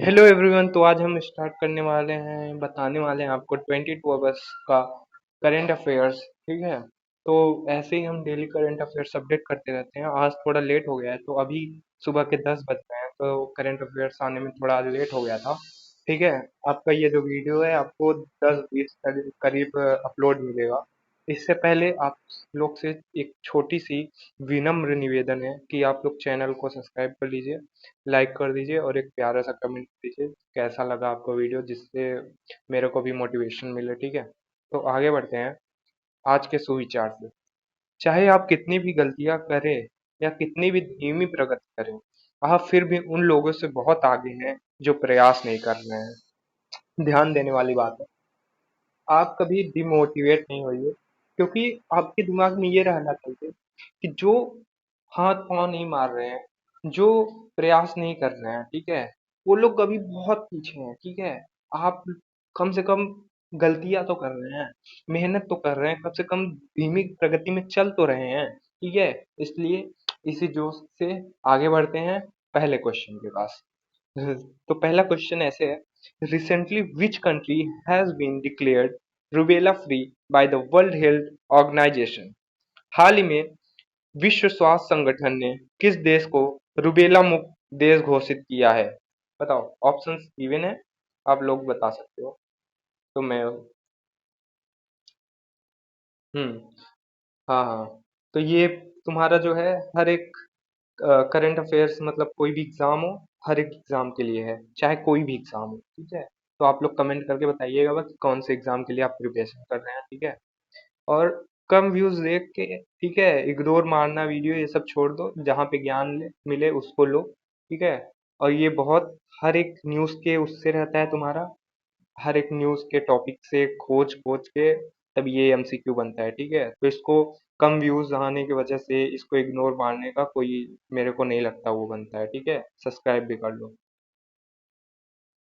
Hello everyone. तो आज हम स्टार्ट करने वाले हैं, बताने वाले हैं आपको 22 अगस्त का करंट अफेयर्स। ठीक है। तो ऐसे ही हम डेली करंट अफेयर्स अपडेट करते रहते हैं। आज थोड़ा लेट हो गया है, तो अभी सुबह के 10 बज गए हैं, तो करंट अफेयर्स आने में थोड़ा लेट हो गया था। ठीक है। आपका ये जो वीडियो है आपको 10-20 करीब अपलोड मिलेगा। इससे पहले आप लोग से एक छोटी सी विनम्र निवेदन है कि आप लोग चैनल को सब्सक्राइब कर लीजिए, लाइक कर दीजिए और एक प्यारा सा कमेंट दीजिए कैसा लगा आपको वीडियो, जिससे मेरे को भी मोटिवेशन मिले। ठीक है। तो आगे बढ़ते हैं आज के सुविचार से। चाहे आप कितनी भी गलतियां करें या कितनी भी धीमी प्रगति करें, आप फिर भी उन लोगों से बहुत आगे हैं जो प्रयास नहीं कर रहे हैं। ध्यान देने वाली बात है, आप कभी डिमोटिवेट नहीं होइए, क्योंकि आपके दिमाग में ये रहना चाहिए कि जो हाथ पांव नहीं मार रहे हैं, जो प्रयास नहीं कर रहे हैं, ठीक है, वो लोग अभी बहुत पीछे हैं। ठीक है। आप कम से कम गलतियां तो कर रहे हैं, मेहनत तो कर रहे हैं, कम से कम धीमी प्रगति में चल तो रहे हैं। ठीक है। इसलिए इसी जोश से आगे बढ़ते हैं पहले क्वेश्चन के पास। तो पहला क्वेश्चन ऐसे है, recently which country has been declared rubella free by the World Health Organization. हाल ही में विश्व स्वास्थ्य संगठन ने किस देश को रूबेला मुक्त देश घोषित किया है? बताओ, ऑप्शंस गिवन है, आप लोग बता सकते हो। तो मैं हम्म हाँ हाँ। तो ये तुम्हारा जो है हर एक करंट अफेयर्स, मतलब कोई भी एग्जाम हो, हर एक एग्जाम के लिए है, चाहे कोई भी एग्जाम हो। ठीक है। तो आप लोग कमेंट करके बताइएगा बस कौन से एग्जाम के लिए आप प्रिपरेशन कर रहे हैं। ठीक है। और कम व्यूज देख के, ठीक है, इग्नोर मारना वीडियो ये सब छोड़ दो, जहाँ पे ज्ञान मिले उसको लो। ठीक है। और ये बहुत हर एक न्यूज़ के उससे रहता है तुम्हारा, हर एक न्यूज़ के टॉपिक से खोज खोज के तब ये एमसीक्यू बनता है। ठीक है। तो इसको कम व्यूज आने की वजह से इसको इग्नोर मारने का कोई, मेरे को नहीं लगता वो बनता है। ठीक है। सब्सक्राइब भी कर लो।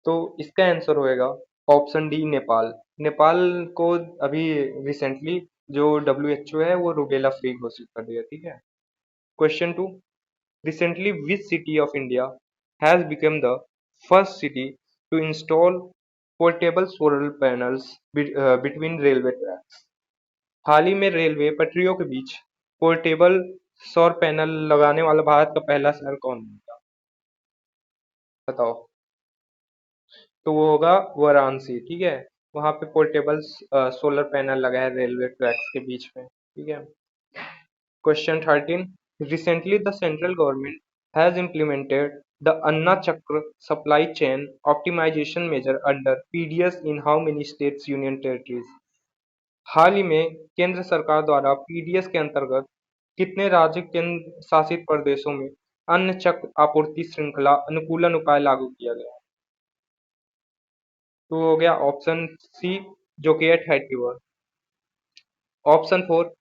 तो इसका आंसर होएगा ऑप्शन डी, नेपाल। नेपाल को अभी रिसेंटली जो डब्ल्यू एच ओ है वो रूबेला फ्री घोषित कर दिया। ठीक है। Question two, recently which city of India has become the first city to install portable solar panels between railway tracks. हाल ही में रेलवे पटरियों के बीच पोर्टेबल सौर पैनल लगाने वाला भारत का पहला शहर कौन होगा? बताओ। तो वो होगा वाराणसी। ठीक है। वहां पे पोर्टेबल सोलर पैनल लगा है रेलवे ट्रैक्स के बीच में। ठीक है। Question 13, recently the central government has implemented the Anna Chakra supply chain optimization measure under PDS in how many states union territories. हाल ही में केंद्र सरकार द्वारा पीडीएस के अंतर्गत कितने राज्य केंद्र शासित प्रदेशों में अन्न चक्र आपूर्ति श्रृंखला अनुकूलन उपाय लागू किया गया? तो हो गया ऑप्शन सी, जो कि है 31। Option four,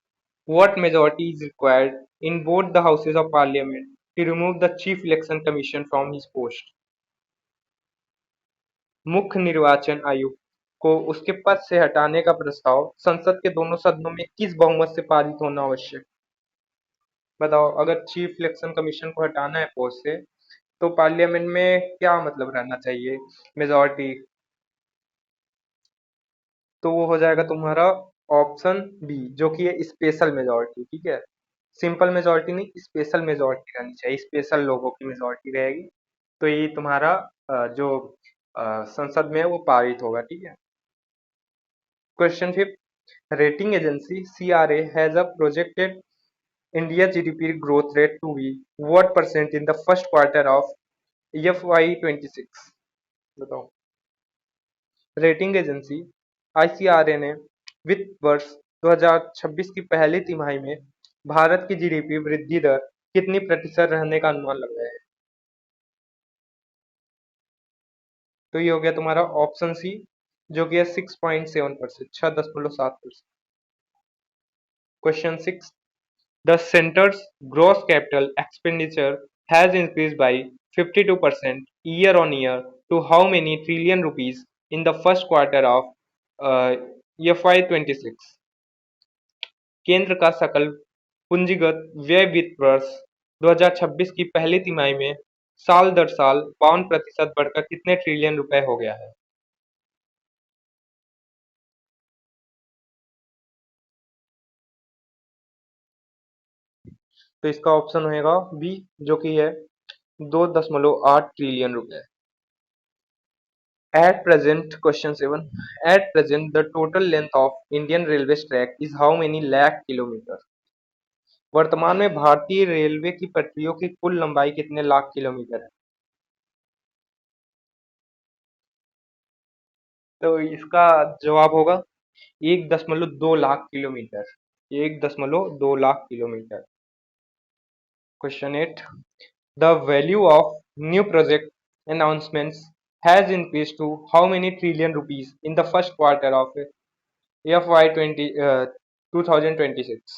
what majority is required in both the houses of parliament to remove the chief election commission from his post? मुख्य निर्वाचन आयुक्त को उसके पद से हटाने का प्रस्ताव संसद के दोनों सदनों में किस बहुमत से पारित होना आवश्यक? बताओ, अगर चीफ इलेक्शन कमीशन को हटाना है पोस्ट से, तो पार्लियामेंट में क्या मतलब रहना चाहिए? मेजोरिटी। तो वो हो जाएगा तुम्हारा ऑप्शन बी, जो कि है स्पेशल मेजोरिटी। ठीक है। सिंपल मेजोरिटी नहीं, स्पेशल मेजोरिटी रहनी चाहिए, स्पेशल लोगों की मेजोरिटी रहेगी। तो ये तुम्हारा जो संसद में है वो पारित होगा। ठीक है। Question fifth, rating agency CRA has a projected India GDP growth rate to be what percent in the first quarter of FY 26? बताओ। रेटिंग एजेंसी आईसीआरए ने वित्त वर्ष 2026 की पहली तिमाही में भारत की जीडीपी वृद्धि दर कितनी प्रतिशत रहने का अनुमान लगाया है? तो ये हो गया तुम्हारा ऑप्शन सी, जो कि है 6.7%, 6.7%। Question six, the centre's gross capital expenditure has increase by 52% year on year to how many trillion rupees in the first quarter of FY 26? केंद्र का सकल पूंजीगत व्यय वित्त वर्ष 2026 की पहली तिमाही में साल दर साल 52% बढ़कर कितने ट्रिलियन रुपए हो गया है? तो इसका ऑप्शन होगा बी, जो कि है 2.8 ट्रिलियन रुपए। At present, question 7. At present, the total length of Indian Railways track is how many lakh kilometer? वर्तमान में भारतीय रेलवे की पटरियों की कुल लंबाई कितने लाख किलोमीटर है? तो इसका जवाब होगा 1.2 lakh kilometre. 1.2 lakh kilometre. Question 8. The value of new project announcements has increased to how many trillion rupees in the first quarter of FY 2026?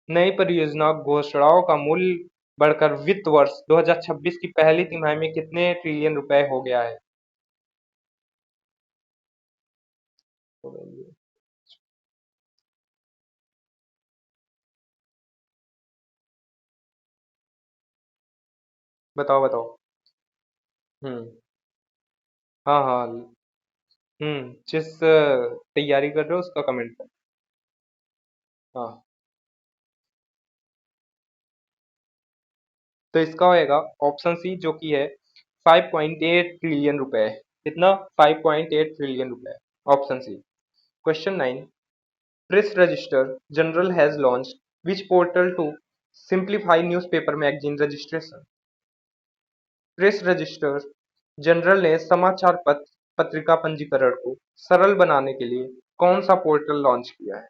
नई परियोजना घोषणाओं का मूल्य बढ़कर वित्त वर्ष 2026 की पहली तिमाही में कितने ट्रिलियन रुपए हो गया है? बताओ बताओ। हम्म। हाँ हाँ। जिस तैयारी कर रहे हो उसका कमेंट कर। हाँ। तो इसका होएगा ऑप्शन सी, जो कि है 5.8 ट्रिलियन रुपए। कितना? 5.8 ट्रिलियन रुपए। Option C. Question 9. Press register general has launched which portal to simplify newspaper magazine registration? Press register general ने समाचार पत्र पत्रिका पंजीकरण को सरल बनाने के लिए कौन सा पोर्टल लॉन्च किया है?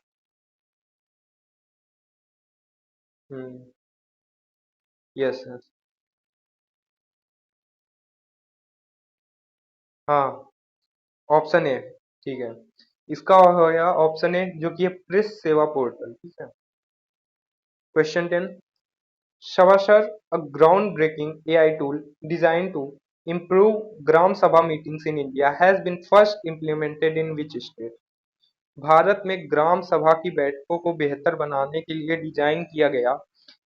हम्म। Yes yes. हाँ, ऑप्शन ए। ठीक है। इसका हो गया ऑप्शन ए, जो कि है प्रेस सेवा पोर्टल। ठीक है। Question 10. Shavasar, a groundbreaking AI tool designed to improve Gram Sabha meetings in India, has been first implemented in which state? Bharat में ग्राम सभा की बैठकों को बेहतर बनाने के लिए डिजाइन किया गया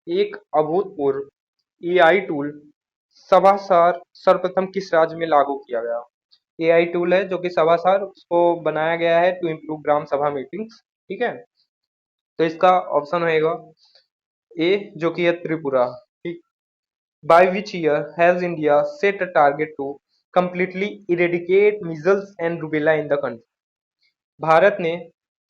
एक अभूतपूर्व एआई टूल सभासार सर्वप्रथम किस राज्य में लागू किया गया? एआई टूल है जो कि सभासार, उसको बनाया गया है टू इम्प्रूव ग्राम सभा मीटिंग्स। ठीक है। तो इसका ऑप्शन होएगा ए, जो कि है त्रिपुरा। ठीक। By which year has India set a target to completely eradicate measles and rubella in the country? Bharat ने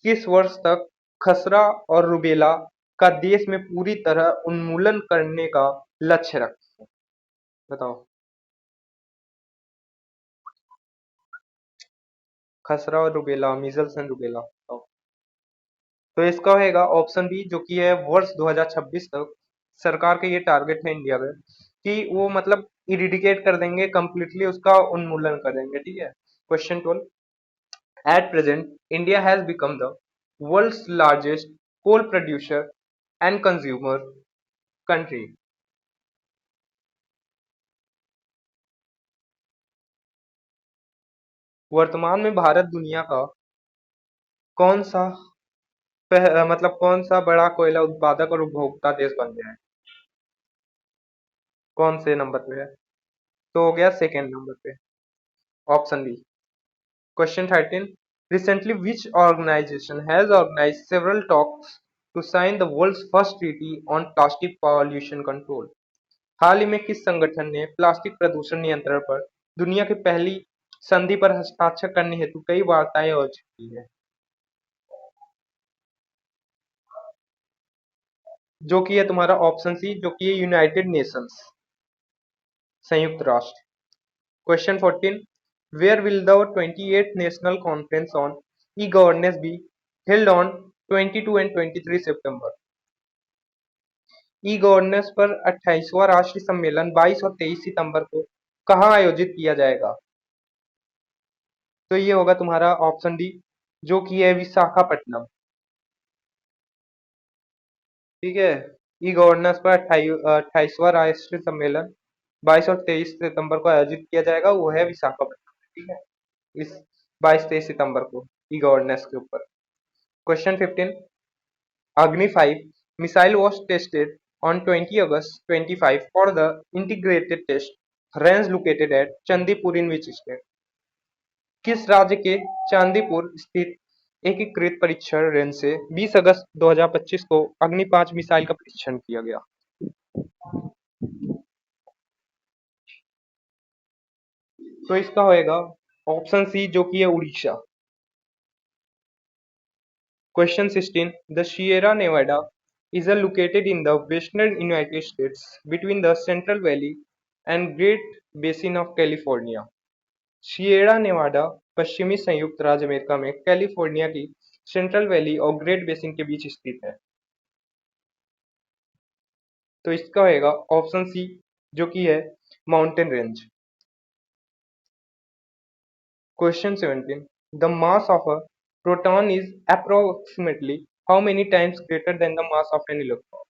किस वर्ष तक खसरा और रुबेला का देश में पूरी तरह उन्मूलन करने का लक्ष्य रखा है? बताओ। खसरा और रुबेला, मीजल्स एंड रुबेला, बताओ। तो इसका होगा ऑप्शन बी, जो कि है वर्ष 2026 तक सरकार का ये टारगेट है इंडिया में कि वो मतलब इरिडिकेट कर देंगे, कंप्लीटली उसका उन्मूलन कर देंगे। ठीक है। Question 12. At present, India has become the world's largest coal producer and consumer country. वर्तमान में भारत दुनिया का कौन सा मतलब कौन सा बड़ा कोयला उत्पादक और उपभोक्ता देश बन गया है? कौन से नंबर पे है? तो हो गया सेकेंड नंबर पे, option B. Question 13. Recently, which organization has organized several talks to sign the world's first treaty on plastic pollution control? हाल ही में किस संगठन ने प्लास्टिक प्रदूषण नियंत्रण पर दुनिया की पहली संधि पर हस्ताक्षर करने हेतु कई वार्ताएं आयोजित की है? जो कि है तुम्हारा ऑप्शन सी, जो कि है यूनाइटेड नेशंस, संयुक्त राष्ट्र। Question 14. Where will the 28th national conference on e governance be held on 22 and 23 September? E governance पर 28वां राष्ट्रीय सम्मेलन 22 और 23 सितंबर को कहाँ आयोजित किया जाएगा? तो ये होगा तुम्हारा ऑप्शन डी, जो कि है विशाखापट्टनम। ठीक है। ई गवर्नेंस पर 28वां राष्ट्रीय सम्मेलन 22 और 23 सितंबर को आयोजित किया जाएगा, वो है विशाखापट्टनम में। ठीक है। इस 22-23 सितंबर को ई गवर्नेंस के ऊपर। क्वेश्चन 15. अग्नि 5 missile was tested on 20 August 25 for the integrated test range located at Chandipur in which state? किस राज्य के चांदीपुर स्थित एकीकृत परीक्षण रेंज से 20 अगस्त 2025 को अग्नि 5 मिसाइल का परीक्षण किया गया? तो इसका होएगा ऑप्शन सी, जो कि है Orissa. Question 16, the Sierra Nevada is located in the western United States between the Central Valley and Great Basin of California. Sierra Nevada पश्चिमी संयुक्त राज्य अमेरिका में कैलिफोर्निया की सेंट्रल वैली और ग्रेट बेसिन के बीच स्थित है। तो इसका होगा ऑप्शन सी, जो कि है mountain range. Question 17, the mass of a proton is approximately how many times greater than the mass of an electron?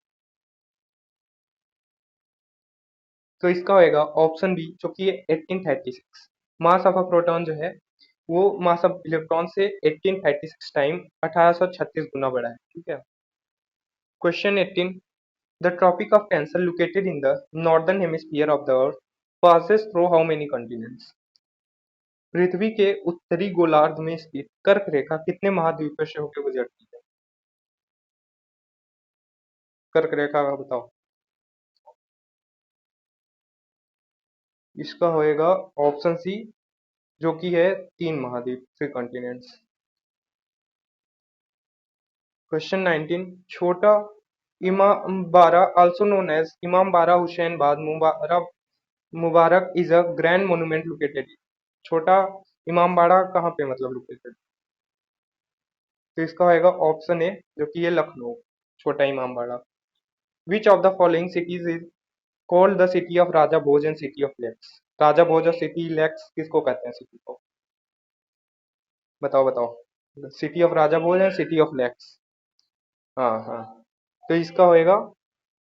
तो इसका होगा ऑप्शन बी, जो कि है 1836। मास ऑफ अ प्रोटॉन जो है वो मास ऑफ इलेक्ट्रॉन से 1836 टाइम 1836 गुना बड़ा है। ठीक है। Question 18, the tropic of cancer located in the northern hemisphere of the earth passes through how many continents? पृथ्वी के उत्तरी गोलार्ध में स्थित कर्क रेखा कितने महाद्वीपों से होकर गुजरती है? कर्क रेखा का बताओ। इसका होएगा ऑप्शन सी, जो कि है 3 महाद्वीप, 3 continents. Question 19, Chota Imambara also known as Imambara Hussainabad Mubarak is a grand monument located. Chota Imambara कहाँ पे मतलब लोकेटेड? तो इसका होगा ऑप्शन ए, जो कि ये लखनऊ, छोटा Imambara. Which of the following cities is called the city of Raja Bhoj and city of lakes? Raja Bhoj और सिटी लेक्स किसको कहते हैं सिटी को? बताओ बताओ। City of Raja Bhoj and city of lakes. हाँ हाँ। तो इसका होएगा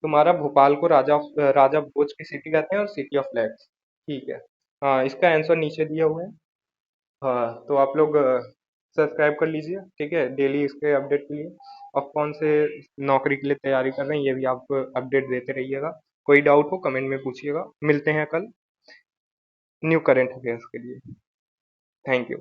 तुम्हारा भोपाल को राजा भोज की सिटी कहते हैं और सिटी ऑफ लेक्स। ठीक है। हाँ, इसका आंसर नीचे दिया हुआ है। हाँ, तो आप लोग सब्सक्राइब कर लीजिए, ठीक है, डेली इसके अपडेट के लिए। और कौन से नौकरी के लिए तैयारी कर रहे हैं ये भी आप अपडेट देते रहिएगा। कोई डाउट हो कमेंट में पूछिएगा। मिलते हैं कल न्यू करंट अफेयर्स के लिए। Thank you.